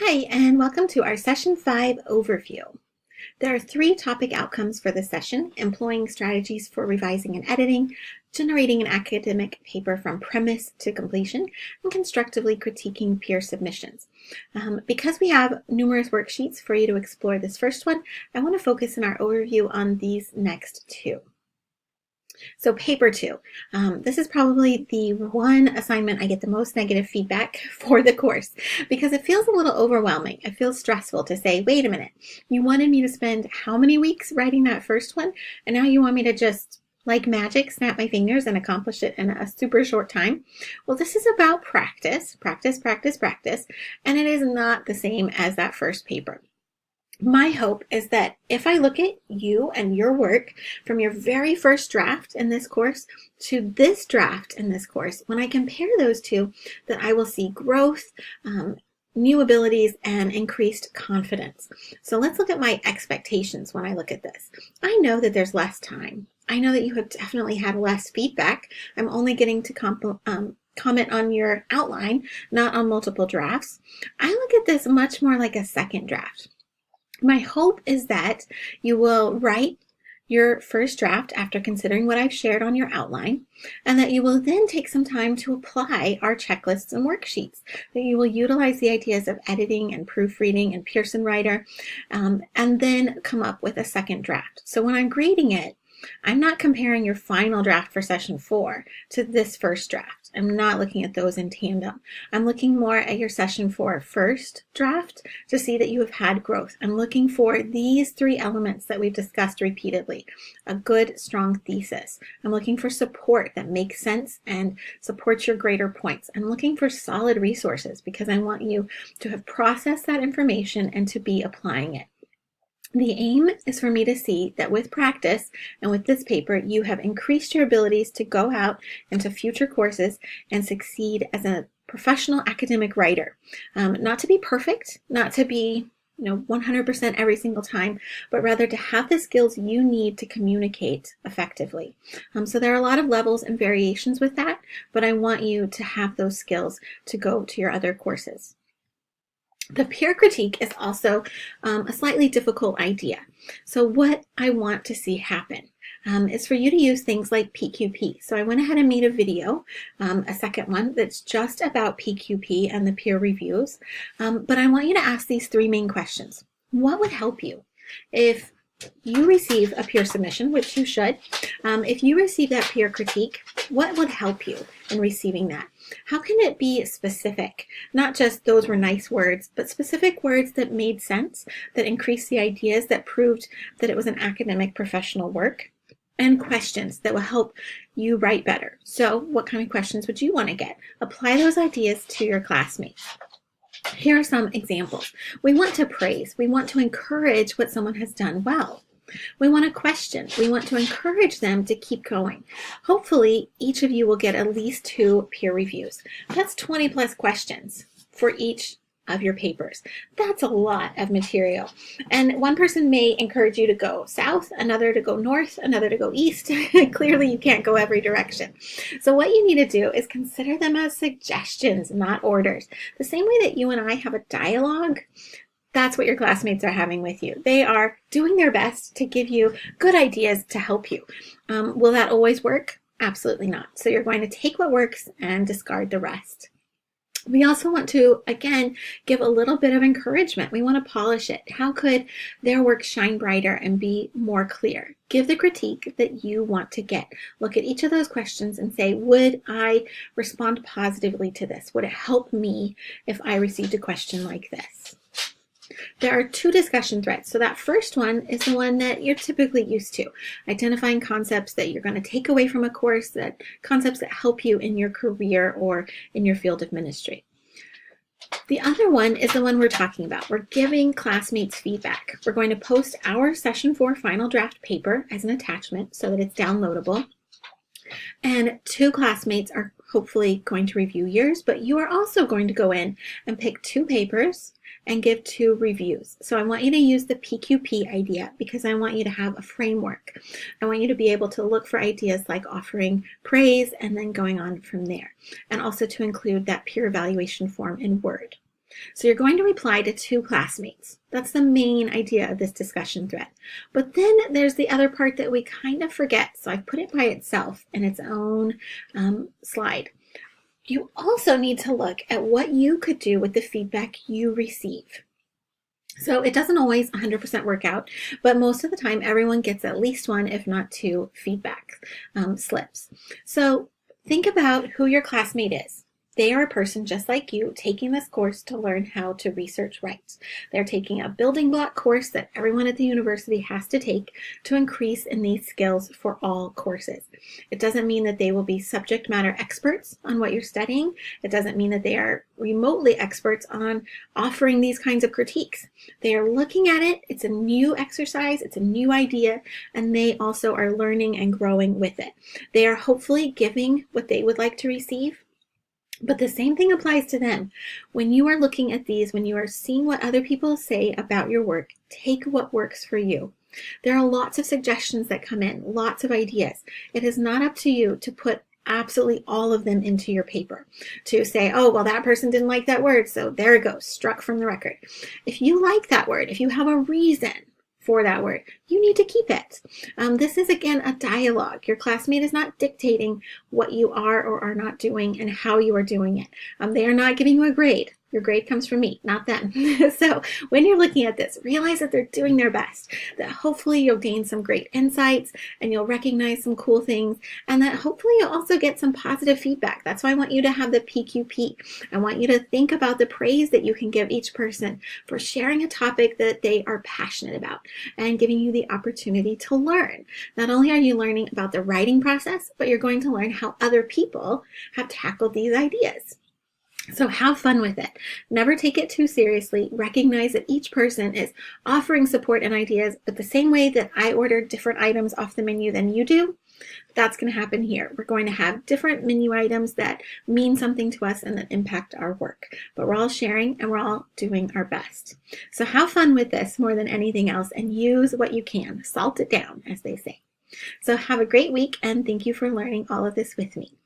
Hi, and welcome to our Session 5 overview. There are 3 topic outcomes for this session: employing strategies for revising and editing, generating an academic paper from premise to completion, and constructively critiquing peer submissions. Because we have numerous worksheets for you to explore this first one, I want to focus in our overview on these next 2. So paper 2, this is probably the one assignment I get the most negative feedback for the course because it feels a little overwhelming. It feels stressful to say, wait a minute, you wanted me to spend how many weeks writing that first one, and now you want me to just, like magic, snap my fingers and accomplish it in a super short time. Well, this is about practice, and it is not the same as that first paper. My hope is that if I look at you and your work from your very first draft in this course to this draft in this course, when I compare those two, that I will see growth, new abilities, and increased confidence. So let's look at my expectations when I look at this. I know that there's less time. I know that you have definitely had less feedback. I'm only getting to comment on your outline, not on multiple drafts. I look at this much more like a second draft. My hope is that you will write your first draft after considering what I've shared on your outline, and that you will then take some time to apply our checklists and worksheets, that you will utilize the ideas of editing and proofreading and Pearson Writer, and then come up with a second draft. So when I'm grading it, I'm not comparing your final draft for session 4 to this first draft. I'm not looking at those in tandem. I'm looking more at your session 4 first draft to see that you have had growth. I'm looking for these 3 elements that we've discussed repeatedly: a good, strong thesis. I'm looking for support that makes sense and supports your greater points. I'm looking for solid resources because I want you to have processed that information and to be applying it. The aim is for me to see that with practice and with this paper, you have increased your abilities to go out into future courses and succeed as a professional academic writer. Not to be perfect, not to be 100% every single time, but rather to have the skills you need to communicate effectively. So there are a lot of levels and variations with that, but I want you to have those skills to go to your other courses. The peer critique is also a slightly difficult idea. So what I want to see happen is for you to use things like PQP. So I went ahead and made a video, a second one, that's just about PQP and the peer reviews. But I want you to ask these 3 main questions. What would help you if you receive a peer submission, which you should? If you receive that peer critique, what would help you in receiving that? How can it be specific? Not just those were nice words, but specific words that made sense, that increased the ideas, that proved that it was an academic professional work, and questions that will help you write better. So what kind of questions would you want to get? Apply those ideas to your classmates. Here are some examples. We want to praise. We want to encourage what someone has done well. We want to question. We want to encourage them to keep going. Hopefully, each of you will get at least 2 peer reviews. That's 20 plus questions for each of your papers. That's a lot of material. And one person may encourage you to go south, another to go north, another to go east. Clearly, you can't go every direction. So what you need to do is consider them as suggestions, not orders. The same way that you and I have a dialogue, that's what your classmates are having with you. They are doing their best to give you good ideas to help you. Will that always work? Absolutely not. So you're going to take what works and discard the rest. We also want to, again, give a little bit of encouragement. We want to polish it. How could their work shine brighter and be more clear? Give the critique that you want to get. Look at each of those questions and say, would I respond positively to this? Would it help me if I received a question like this? There are 2 discussion threads. So that first one is the one that you're typically used to, identifying concepts that you're going to take away from a course, that concepts that help you in your career or in your field of ministry. The other one is the one we're talking about. We're giving classmates feedback. We're going to post our session 4 final draft paper as an attachment so that it's downloadable. And 2 classmates are hopefully going to review yours, but you are also going to go in and pick 2 papers and give 2 reviews. So I want you to use the PQP idea because I want you to have a framework. I want you to be able to look for ideas like offering praise and then going on from there, and also to include that peer evaluation form in Word. So you're going to reply to 2 classmates. That's the main idea of this discussion thread. But then there's the other part that we kind of forget. So I've put it by itself in its own slide. You also need to look at what you could do with the feedback you receive. So it doesn't always 100% work out, but most of the time everyone gets at least 1, if not 2, feedback slips. So think about who your classmate is. They are a person just like you taking this course to learn how to research write. They're taking a building block course that everyone at the university has to take to increase in these skills for all courses. It doesn't mean that they will be subject matter experts on what you're studying. It doesn't mean that they are remotely experts on offering these kinds of critiques. They are looking at it. It's a new exercise. It's a new idea, and they also are learning and growing with it. They are hopefully giving what they would like to receive. But the same thing applies to them. When you are looking at these, when you are seeing what other people say about your work, take what works for you. There are lots of suggestions that come in, lots of ideas. It is not up to you to put absolutely all of them into your paper, to say, oh, well, that person didn't like that word, so there it goes, struck from the record. If you like that word, if you have a reason for that word, you need to keep it. This is, again, a dialogue. Your classmate is not dictating what you are or are not doing and how you are doing it. They are not giving you a grade. Your grade comes from me, not them. So when you're looking at this, realize that they're doing their best, that hopefully you'll gain some great insights and you'll recognize some cool things, and that hopefully you'll also get some positive feedback. That's why I want you to have the PQP. I want you to think about the praise that you can give each person for sharing a topic that they are passionate about and giving you the opportunity to learn. Not only are you learning about the writing process, but you're going to learn how other people have tackled these ideas. So have fun with it. Never take it too seriously. Recognize that each person is offering support and ideas, but the same way that I order different items off the menu than you do, that's going to happen here. We're going to have different menu items that mean something to us and that impact our work. But we're all sharing and we're all doing our best. So have fun with this more than anything else and use what you can. Salt it down, as they say. So have a great week, and thank you for learning all of this with me.